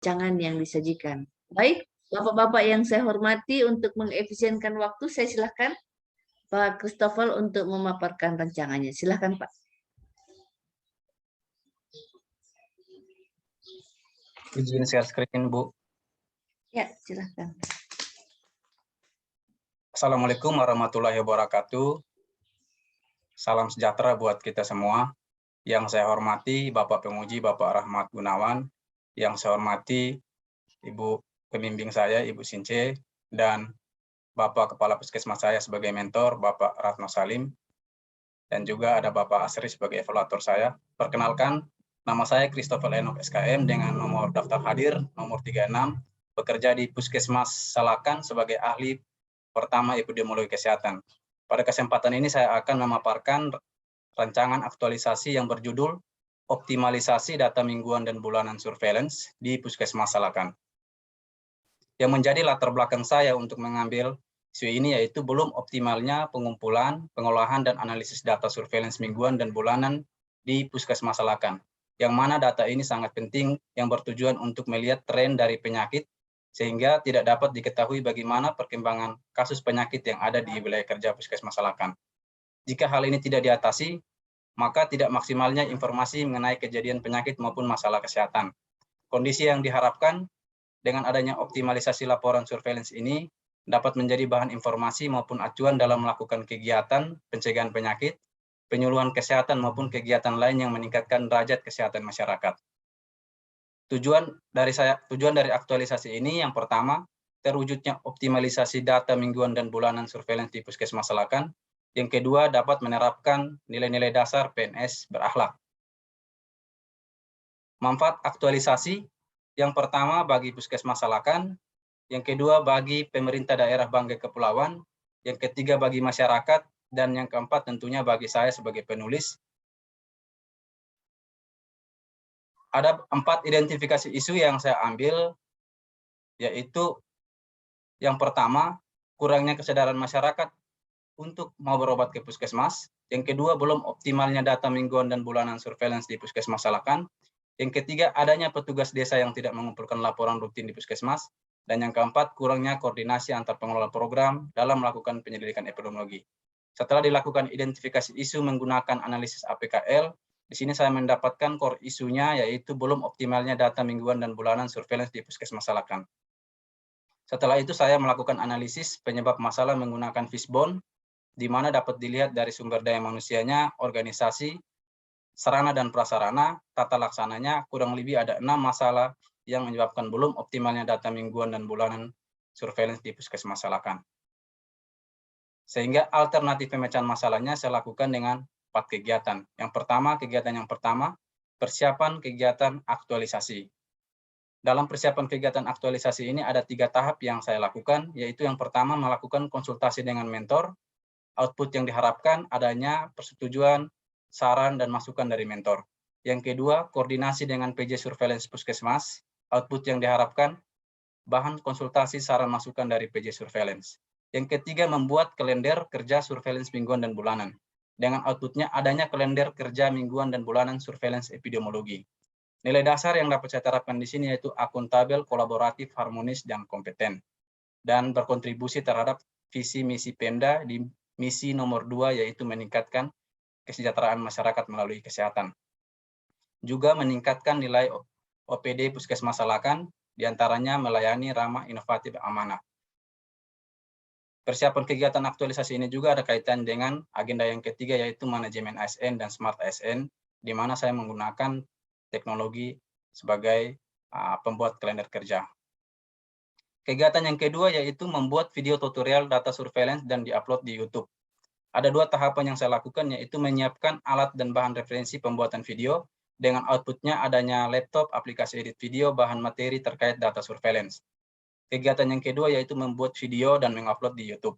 rancangan yang disajikan. Baik, Bapak-Bapak yang saya hormati, untuk mengefisienkan waktu, saya silakan Pak Christopher untuk memaparkan rancangannya. Silakan, Pak. Izin share screen, Bu. Ya, silakan. Assalamualaikum warahmatullahi wabarakatuh. Salam sejahtera buat kita semua. Yang saya hormati Bapak Penguji, Bapak Rahmat Gunawan. Yang saya hormati Ibu pembimbing saya, Ibu Since, dan Bapak Kepala Puskesmas saya sebagai mentor, Bapak Ratno Salim. Dan juga ada Bapak Asri sebagai evaluator saya. Perkenalkan, nama saya Christopher Enoch SKM dengan nomor daftar hadir nomor 36, bekerja di Puskesmas Salakan sebagai ahli pertama epidemiologi kesehatan. Pada kesempatan ini saya akan memaparkan rancangan aktualisasi yang berjudul Optimalisasi Data Mingguan dan Bulanan Surveillance di Puskesmas Salakan. Yang menjadi latar belakang saya untuk mengambil isu ini yaitu belum optimalnya pengumpulan, pengolahan, dan analisis data surveillance mingguan dan bulanan di Puskesmas Salakan, yang mana data ini sangat penting yang bertujuan untuk melihat tren dari penyakit, sehingga tidak dapat diketahui bagaimana perkembangan kasus penyakit yang ada di wilayah kerja Puskesmas Salakan. Jika hal ini tidak diatasi, maka tidak maksimalnya informasi mengenai kejadian penyakit maupun masalah kesehatan. Kondisi yang diharapkan dengan adanya optimalisasi laporan surveillance ini dapat menjadi bahan informasi maupun acuan dalam melakukan kegiatan pencegahan penyakit, penyuluhan kesehatan maupun kegiatan lain yang meningkatkan derajat kesehatan masyarakat. Tujuan dari aktualisasi ini yang pertama, terwujudnya optimalisasi data mingguan dan bulanan surveillance di Puskesmas Salakan. Yang kedua, dapat menerapkan nilai-nilai dasar PNS berakhlak. Manfaat aktualisasi, yang pertama bagi Puskesmas Salakan, yang kedua bagi pemerintah daerah Banggai Kepulauan, yang ketiga bagi masyarakat, dan yang keempat tentunya bagi saya sebagai penulis. Ada 4 identifikasi isu yang saya ambil, yaitu yang pertama, kurangnya kesadaran masyarakat untuk mau berobat ke puskesmas. Yang kedua, belum optimalnya data mingguan dan bulanan surveillance di Puskesmas Salakan. Yang ketiga, adanya petugas desa yang tidak mengumpulkan laporan rutin di puskesmas. Dan yang keempat, kurangnya koordinasi antar pengelola program dalam melakukan penyelidikan epidemiologi. Setelah dilakukan identifikasi isu menggunakan analisis APKL, di sini saya mendapatkan core isunya yaitu belum optimalnya data mingguan dan bulanan surveillance di Puskesmas Salakan. Setelah itu saya melakukan analisis penyebab masalah menggunakan fishbone, di mana dapat dilihat dari sumber daya manusianya, organisasi, sarana dan prasarana, tata laksananya, kurang lebih ada 6 masalah yang menyebabkan belum optimalnya data mingguan dan bulanan surveillance di Puskesmas Salakan. Sehingga alternatif pemecahan masalahnya saya lakukan dengan 4 kegiatan. Kegiatan yang pertama, persiapan kegiatan aktualisasi. Dalam persiapan kegiatan aktualisasi ini ada 3 tahap yang saya lakukan, yaitu yang pertama melakukan konsultasi dengan mentor. Output yang diharapkan adanya persetujuan, saran, dan masukan dari mentor. Yang kedua, koordinasi dengan PJ Surveillance Puskesmas. Output yang diharapkan, bahan konsultasi, saran, masukan dari PJ Surveillance. Yang ketiga, membuat kalender kerja surveillance mingguan dan bulanan. Dengan outputnya adanya kalender kerja mingguan dan bulanan surveillance epidemiologi. Nilai dasar yang dapat saya terapkan di sini yaitu akuntabel, kolaboratif, harmonis, dan kompeten. Dan berkontribusi terhadap visi misi Pemda di misi nomor 2 yaitu meningkatkan kesejahteraan masyarakat melalui kesehatan. Juga meningkatkan nilai OPD Puskesmas Salakan, diantaranya melayani ramah, inovatif, amanah. Persiapan kegiatan aktualisasi ini juga ada kaitan dengan agenda yang ketiga yaitu manajemen ASN dan smart ASN, di mana saya menggunakan teknologi sebagai pembuat kalender kerja. Kegiatan yang kedua yaitu membuat video tutorial data surveillance dan diupload di YouTube. Ada 2 tahapan yang saya lakukan, yaitu menyiapkan alat dan bahan referensi pembuatan video, dengan outputnya adanya laptop, aplikasi edit video, bahan materi terkait data surveillance. Kegiatan yang kedua yaitu membuat video dan mengupload di YouTube.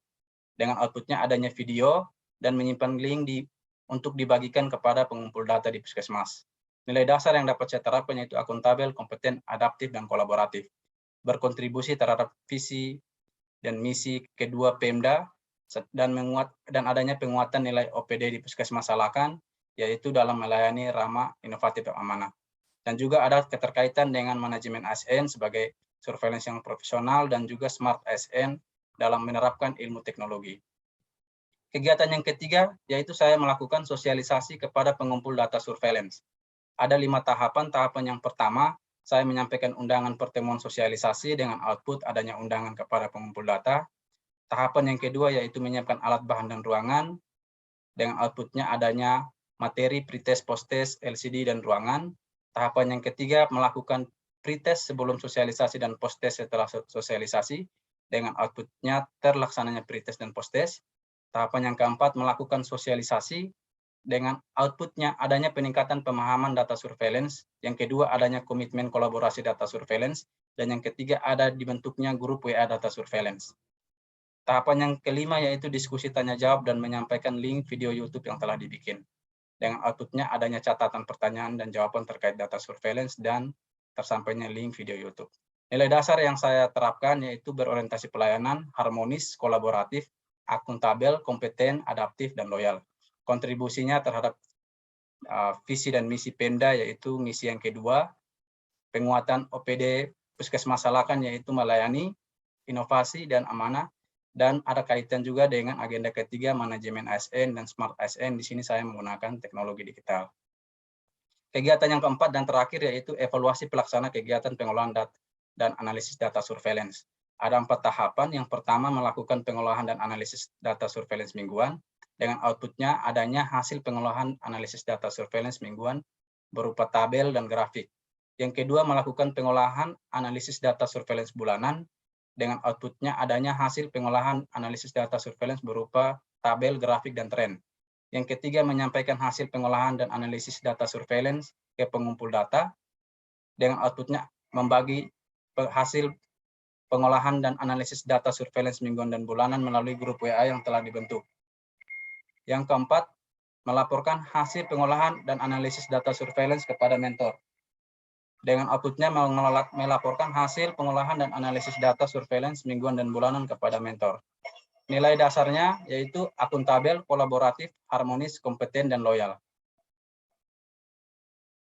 Dengan outputnya adanya video dan menyimpan link untuk dibagikan kepada pengumpul data di puskesmas. Nilai dasar yang dapat saya terapkan yaitu akuntabel, kompeten, adaptif, dan kolaboratif. Berkontribusi terhadap visi dan misi kedua Pemda dan adanya penguatan nilai OPD di Puskesmas Salakan, yaitu dalam melayani ramah, inovatif, dan amanah. Dan juga ada keterkaitan dengan manajemen ASN sebagai surveillance yang profesional dan juga smart ASN dalam menerapkan ilmu teknologi. Kegiatan yang ketiga yaitu saya melakukan sosialisasi kepada pengumpul data surveillance. Ada 5 tahapan. Tahapan yang pertama, saya menyampaikan undangan pertemuan sosialisasi dengan output adanya undangan kepada pengumpul data. Tahapan yang kedua yaitu menyiapkan alat bahan dan ruangan dengan outputnya adanya materi pretest, posttest, LCD, dan ruangan. Tahapan yang ketiga melakukan pretest sebelum sosialisasi dan posttest setelah sosialisasi dengan outputnya terlaksananya pretest dan posttest. Tahapan yang keempat melakukan sosialisasi dengan outputnya adanya peningkatan pemahaman data surveillance. Yang kedua adanya komitmen kolaborasi data surveillance. Dan yang ketiga ada dibentuknya grup WA data surveillance. Tahapan yang kelima yaitu diskusi tanya jawab dan menyampaikan link video YouTube yang telah dibikin. Dengan outputnya adanya catatan pertanyaan dan jawaban terkait data surveillance dan tersampainya link video YouTube. Nilai dasar yang saya terapkan yaitu berorientasi pelayanan, harmonis, kolaboratif, akuntabel, kompeten, adaptif, dan loyal. Kontribusinya terhadap visi dan misi Pemda yaitu misi yang kedua, penguatan OPD Puskesmas Salakan yaitu melayani, inovasi, dan amanah. Dan ada kaitan juga dengan agenda ketiga, manajemen ASN dan smart ASN. Di sini saya menggunakan teknologi digital. Kegiatan yang keempat dan terakhir yaitu evaluasi pelaksana kegiatan pengolahan data dan analisis data surveillance. Ada 4 tahapan. Yang pertama melakukan pengolahan dan analisis data surveillance mingguan. Dengan outputnya adanya hasil pengolahan analisis data surveillance mingguan berupa tabel dan grafik. Yang kedua melakukan pengolahan analisis data surveillance bulanan. Dengan outputnya adanya hasil pengolahan analisis data surveillance berupa tabel, grafik, dan tren. Yang ketiga menyampaikan hasil pengolahan dan analisis data surveillance ke pengumpul data. Dengan outputnya membagi hasil pengolahan dan analisis data surveillance mingguan dan bulanan melalui grup WA yang telah dibentuk. Yang keempat, melaporkan hasil pengolahan dan analisis data surveillance kepada mentor. Dengan outputnya melaporkan hasil pengolahan dan analisis data surveillance mingguan dan bulanan kepada mentor. Nilai dasarnya yaitu akuntabel, kolaboratif, harmonis, kompeten, dan loyal.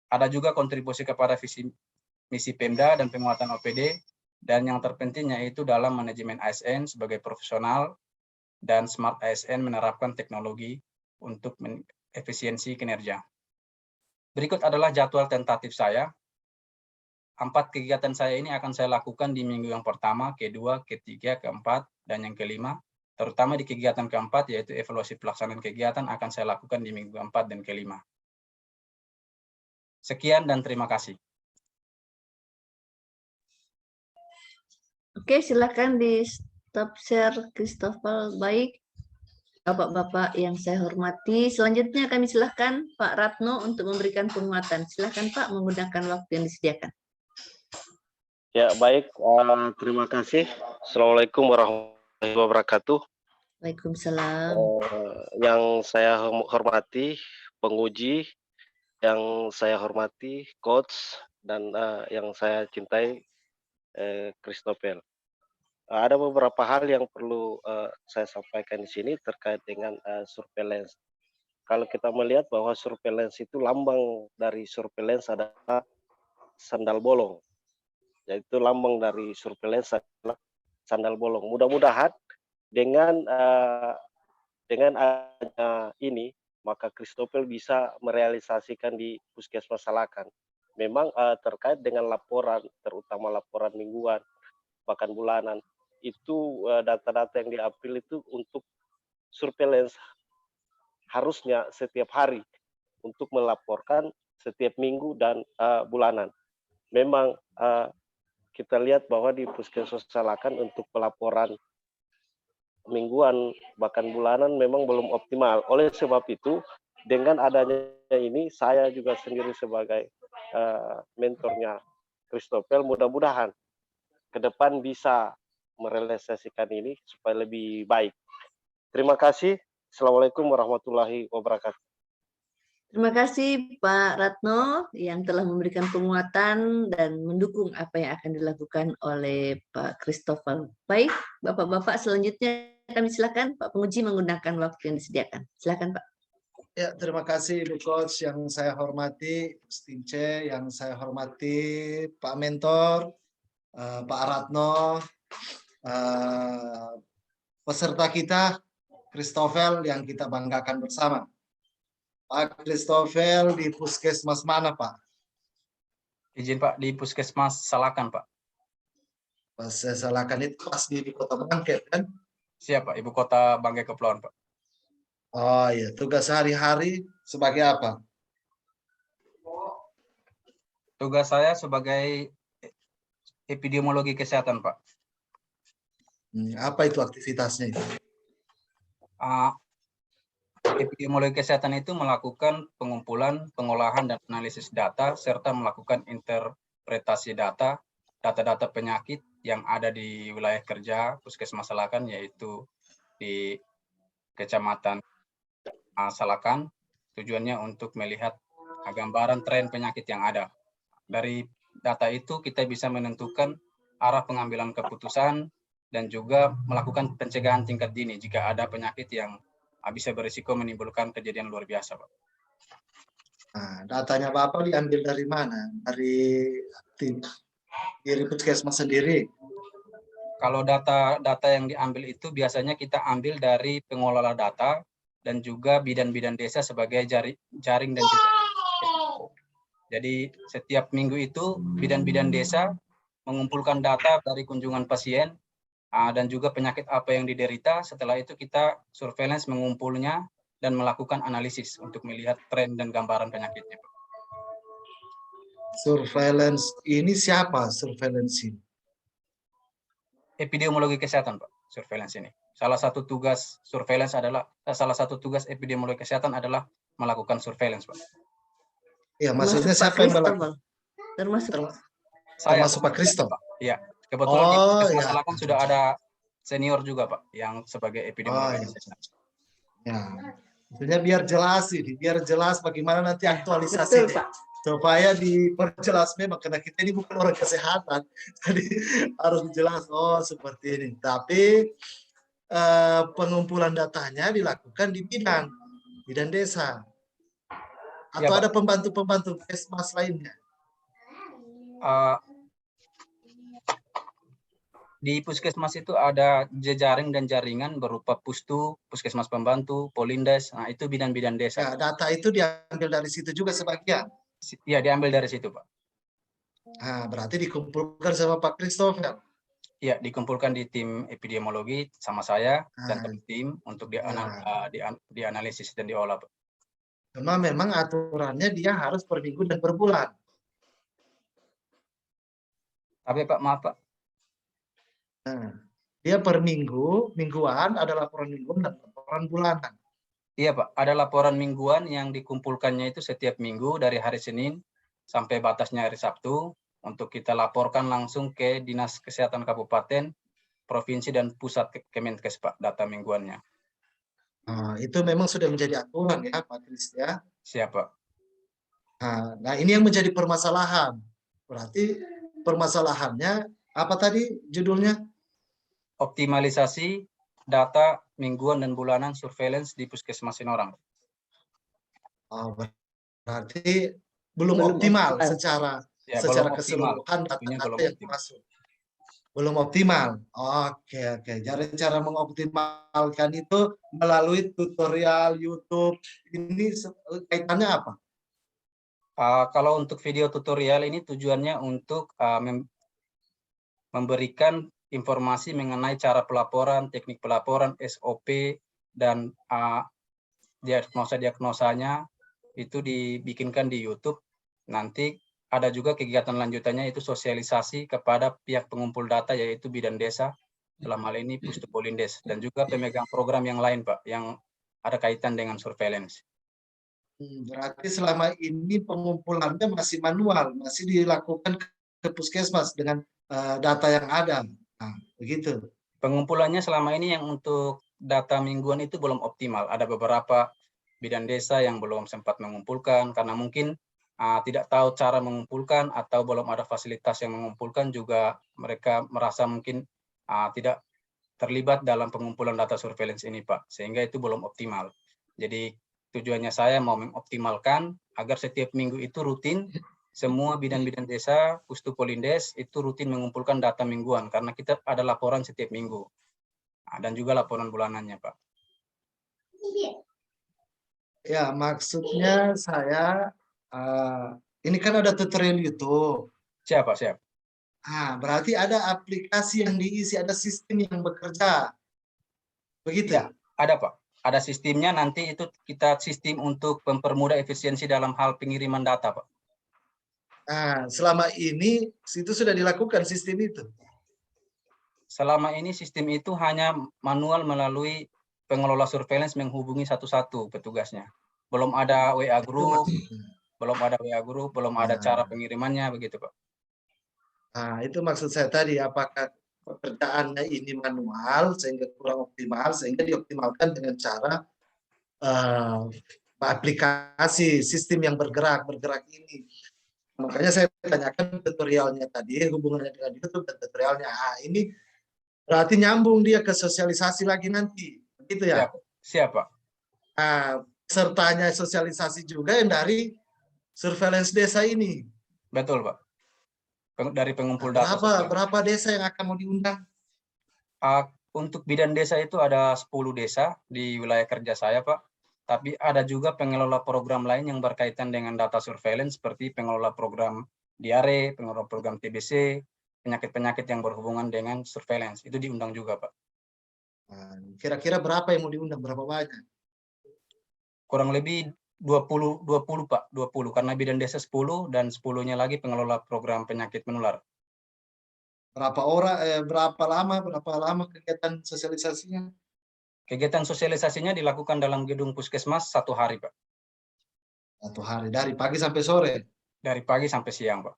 Ada juga kontribusi kepada visi misi Pemda dan penguatan OPD. Dan yang terpenting yaitu dalam manajemen ASN sebagai profesional dan smart ASN menerapkan teknologi untuk efisiensi kinerja. Berikut adalah jadwal tentatif saya. 4 kegiatan saya ini akan saya lakukan di minggu yang pertama, kedua, ketiga, keempat, dan yang kelima. Terutama di kegiatan keempat yaitu evaluasi pelaksanaan kegiatan akan saya lakukan di minggu keempat dan kelima. Sekian dan terima kasih. Oke, silakan di stop share Christopher. Baik, Bapak-Bapak yang saya hormati, selanjutnya kami silakan Pak Ratno untuk memberikan penguatan. Silakan Pak menggunakan waktu yang disediakan. Ya, baik. Terima kasih. Assalamualaikum warahmatullahi wabarakatuh. Waalaikumsalam. Yang saya hormati penguji, yang saya hormati coach, dan yang saya cintai Christopher. Ada beberapa hal yang perlu saya sampaikan di sini terkait dengan surveillance. Kalau kita melihat bahwa surveillance itu lambang dari surveillance adalah sandal bolong. Yaitu lambang dari surveillance adalah sandal bolong. Mudah-mudahan dengan ini maka Christopher bisa merealisasikan di Puskesmas Salakan. Memang terkait dengan laporan, terutama laporan mingguan, bahkan bulanan, itu data-data yang diambil itu untuk surveillance harusnya setiap hari untuk melaporkan setiap minggu dan bulanan. Memang kita lihat bahwa di Puskesmas Salakan untuk pelaporan mingguan bahkan bulanan memang belum optimal. Oleh sebab itu, dengan adanya ini, saya juga sendiri sebagai mentornya Christopher, mudah-mudahan ke depan bisa merealisasikan ini supaya lebih baik. Terima kasih. Assalamualaikum warahmatullahi wabarakatuh. Terima kasih Pak Ratno yang telah memberikan penguatan dan mendukung apa yang akan dilakukan oleh Pak Christopher. Baik, Bapak-Bapak selanjutnya kami silakan Pak penguji menggunakan waktu yang disediakan. Silakan Pak. Ya, terima kasih Ibu Coach yang saya hormati, Stince yang saya hormati, Pak Mentor, Pak Ratno, peserta kita, Christopher yang kita banggakan bersama. Pak Christopher di Puskesmas mana, Pak? Izin Pak, di Puskesmas Salakan Pak. Pas saya salahkan itu pas di Kota Bangket kan? Siap Pak, Ibu Kota Banggai Kepulauan Pak. Oh iya, tugas sehari-hari sebagai apa? Tugas saya sebagai epidemiologi kesehatan Pak. Apa itu aktivitasnya itu? Epidemiologi kesehatan itu melakukan pengumpulan, pengolahan, dan analisis data, serta melakukan interpretasi data-data penyakit yang ada di wilayah kerja Puskesmas Salakan, yaitu di Kecamatan Salakan. Tujuannya untuk melihat gambaran tren penyakit yang ada. Dari data itu kita bisa menentukan arah pengambilan keputusan dan juga melakukan pencegahan tingkat dini jika ada penyakit yang bisa berisiko menimbulkan kejadian luar biasa, Pak. Nah, datanya Bapak diambil dari mana? Dari Puskesmas sendiri? Kalau data yang diambil itu biasanya kita ambil dari pengelola data dan juga bidan-bidan desa sebagai jaring dan jejaring. Jadi setiap minggu itu bidan-bidan desa mengumpulkan data dari kunjungan pasien dan juga penyakit apa yang diderita. Setelah itu kita surveillance mengumpulnya dan melakukan analisis untuk melihat tren dan gambaran penyakitnya. Surveillance ini siapa surveillance ini? Epidemiologi kesehatan, Pak, surveillance ini. Salah satu tugas epidemiologi kesehatan adalah melakukan surveillance, Pak. Ya, maksudnya siapa yang melakukan? Termasuk Pak Kristo. Iya, kebetulan di Puskesmas Salakan sudah ada senior juga, Pak, yang sebagai epidemiologi kesehatan. Ya, maksudnya biar jelas bagaimana nanti aktualisasinya. Supaya diperjelas memang karena kita ini bukan orang kesehatan, jadi harus jelas. Oh seperti ini. Tapi pengumpulan datanya dilakukan di bidan desa, atau ya, ada pembantu Puskesmas lainnya. Di Puskesmas itu ada jejaring dan jaringan berupa Pustu, Puskesmas Pembantu, Polindes. Nah itu bidan-bidan desa. Ya, data itu diambil dari situ juga sebagian. Ya, diambil dari situ, Pak. Nah, berarti dikumpulkan sama Pak Christopher. Ya, dikumpulkan di tim epidemiologi sama saya dan tim untuk dianalisis dan diolah, Pak. Memang aturannya dia harus per minggu dan per bulan. Tapi Pak, maaf Pak. Nah, dia per mingguan, ada laporan mingguan dan laporan bulanan. Iya Pak, ada laporan mingguan yang dikumpulkannya itu setiap minggu dari hari Senin sampai batasnya hari Sabtu untuk kita laporkan langsung ke Dinas Kesehatan Kabupaten, Provinsi, dan Pusat Kemenkes Pak, data mingguannya. Itu memang sudah menjadi aturan ya Pak Kris ya? Siap Pak. Nah ini yang menjadi permasalahan. Berarti permasalahannya apa tadi judulnya? Optimalisasi data mingguan dan bulanan surveillance di Puskesmas Sinorang. Berarti belum optimal secara keseluruhan data yang masuk. Belum optimal. Oke. Jadi cara mengoptimalkan itu melalui tutorial YouTube. Ini kaitannya apa? Kalau untuk video tutorial ini tujuannya untuk memberikan informasi mengenai cara pelaporan, teknik pelaporan, SOP, dan diagnosanya itu dibikinkan di YouTube. Nanti ada juga kegiatan lanjutannya itu sosialisasi kepada pihak pengumpul data yaitu bidan desa, dalam hal ini Pustu Polindes, dan juga pemegang program yang lain Pak, yang ada kaitan dengan surveillance. Berarti selama ini pengumpulannya masih manual, masih dilakukan ke Puskesmas dengan data yang ada. Nah, begitu. Pengumpulannya selama ini yang untuk data mingguan itu belum optimal. Ada beberapa bidan desa yang belum sempat mengumpulkan karena mungkin tidak tahu cara mengumpulkan atau belum ada fasilitas yang mengumpulkan, juga mereka merasa mungkin tidak terlibat dalam pengumpulan data surveillance ini Pak, sehingga itu belum optimal. Jadi Tujuannya saya mau mengoptimalkan agar setiap minggu itu rutin semua bidan-bidan desa, Pustupolindes itu rutin mengumpulkan data mingguan karena kita ada laporan setiap minggu. Nah, dan juga laporan bulanannya, Pak. Ya, maksudnya saya ini kan ada tutorial YouTube. Siapa? Siap. Berarti ada aplikasi yang diisi, ada sistem yang bekerja. Begitu? Ya, ada, Pak. Ada sistemnya, nanti itu kita sistem untuk mempermudah efisiensi dalam hal pengiriman data, Pak. Selama ini itu sudah dilakukan sistem itu. Selama ini sistem itu hanya manual melalui pengelola surveillance menghubungi satu-satu petugasnya. Belum ada WA group, belum ada cara pengirimannya, begitu, Pak. Itu maksud saya tadi, apakah pekerjaannya ini manual sehingga kurang optimal, sehingga dioptimalkan dengan cara aplikasi sistem yang bergerak ini. Makanya saya tanyakan tutorialnya tadi, hubungannya dengan YouTube dan tutorialnya. Ini berarti nyambung dia ke sosialisasi lagi nanti, begitu ya? Siapa? Sertanya sosialisasi juga yang dari surveillance desa ini. Betul, Pak. Dari pengumpul data. Berapa desa yang akan mau diundang? Untuk bidan desa itu ada 10 desa di wilayah kerja saya, Pak. Tapi ada juga pengelola program lain yang berkaitan dengan data surveillance seperti pengelola program diare, pengelola program TBC, penyakit-penyakit yang berhubungan dengan surveillance. Itu diundang juga, Pak. Kira-kira berapa yang mau diundang? Berapa banyak? Kurang lebih 20, Pak. 20 karena bidan desa 10 dan 10-nya lagi pengelola program penyakit menular. Berapa orang, berapa lama kegiatan sosialisasinya? Kegiatan sosialisasinya dilakukan dalam gedung puskesmas 1 hari, Pak. 1 hari, dari pagi sampai sore? Dari pagi sampai siang, Pak.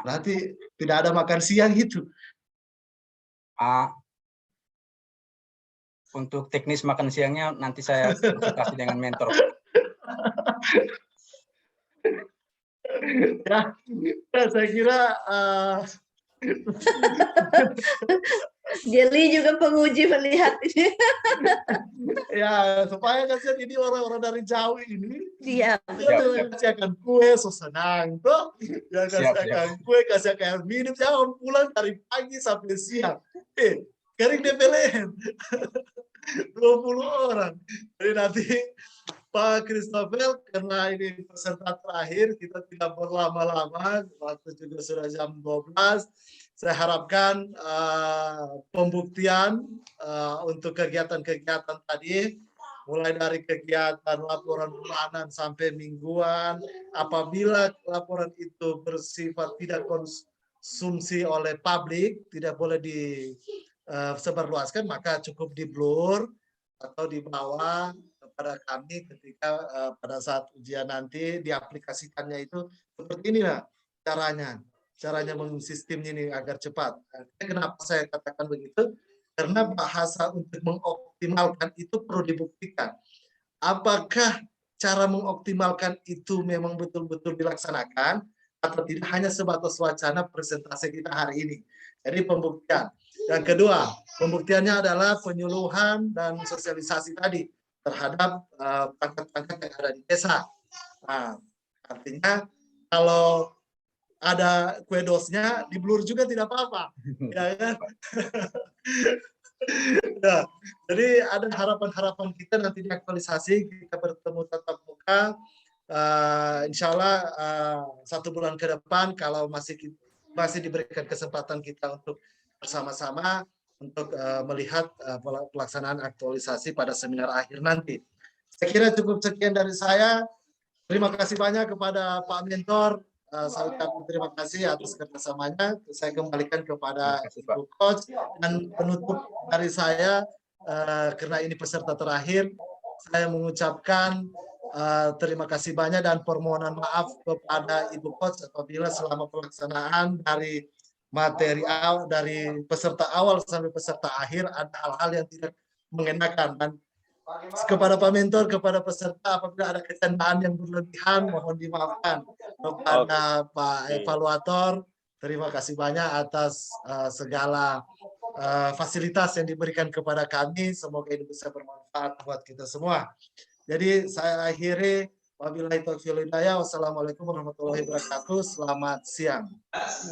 Berarti tidak ada makan siang itu? Untuk teknis makan siangnya nanti saya konsultasi dengan mentor. Ya, saya kira Geli juga penguji melihat ini. ya, supaya kasihan ini orang-orang dari jauh ini. Iya, betul. Kasihkan kue, so senang tuh. Ya, kasihkan kue, kasihkan minum, jangan pulang dari pagi sampai siang. Kering DPLN. 20 orang. Jadi nanti Pak Christopher, karena ini peserta terakhir, kita tidak berlama-lama, waktu juga sudah jam 12. Saya harapkan pembuktian untuk kegiatan-kegiatan tadi, mulai dari kegiatan laporan bulanan sampai mingguan, apabila laporan itu bersifat tidak konsumsi oleh publik, tidak boleh disebarluaskan, maka cukup di-blur atau dibawa kepada kami ketika pada saat ujian nanti diaplikasikannya itu seperti inilah caranya mensistemnya ini agar cepat. Kenapa saya katakan begitu? Karena bahasa untuk mengoptimalkan itu perlu dibuktikan. Apakah cara mengoptimalkan itu memang betul-betul dilaksanakan atau tidak hanya sebatas wacana presentasi kita hari ini. Jadi pembuktian. Yang kedua, pembuktiannya adalah penyuluhan dan sosialisasi tadi terhadap perangkat-perangkat yang ada di desa. Nah, artinya kalau ada kue dosnya di-blur juga tidak apa-apa. Ya kan? Ya, jadi ada harapan-harapan kita nanti diaktualisasi, kita bertemu tatap muka. Insya Allah 1 bulan ke depan kalau masih diberikan kesempatan kita untuk bersama-sama untuk melihat pelaksanaan aktualisasi pada seminar akhir nanti. Saya kira cukup sekian dari saya. Terima kasih banyak kepada Pak Mentor. Saya ucapkan terima kasih atas kerjasamanya. Saya kembalikan kepada Ibu Coach dan penutup dari saya karena ini peserta terakhir. Saya mengucapkan terima kasih banyak dan permohonan maaf kepada Ibu Coach apabila selama pelaksanaan dari materi awal dari peserta awal sampai peserta akhir ada hal-hal yang tidak mengenakan, dan kepada Pak Mentor, kepada peserta apabila ada kecandaan yang berlebihan mohon dimaafkan. Kepada Pak Evaluator, terima kasih banyak atas segala fasilitas yang diberikan kepada kami. Semoga ini bisa bermanfaat buat kita semua. Jadi saya akhiri, wabillahi taufiq wal hidayah. Wassalamualaikum warahmatullahi wabarakatuh. Selamat siang.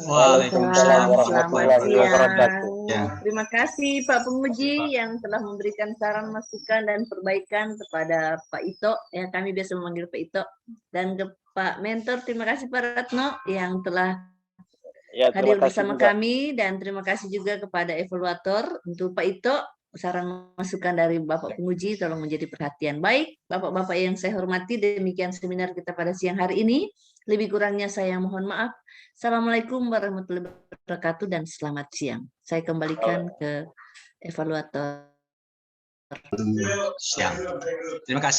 Waalaikumsalam warahmatullahi Selamat wabarakatuh. siang. Terima kasih Pak Penguji yang telah memberikan saran, masukan, dan perbaikan kepada Pak Ito. Ya, kami biasa memanggil Pak Ito. Dan ke Pak Mentor, terima kasih Pak Ratno yang telah Ya, terima hadir kasih bersama juga. kami. Dan terima kasih juga kepada evaluator untuk Pak Ito. Saran masukan dari Bapak Penguji tolong menjadi perhatian. Baik, Bapak-Bapak yang saya hormati, demikian seminar kita pada siang hari ini. Lebih kurangnya saya mohon maaf. Assalamualaikum warahmatullahi wabarakatuh dan selamat siang. Saya kembalikan ke evaluator. Siang. Terima kasih.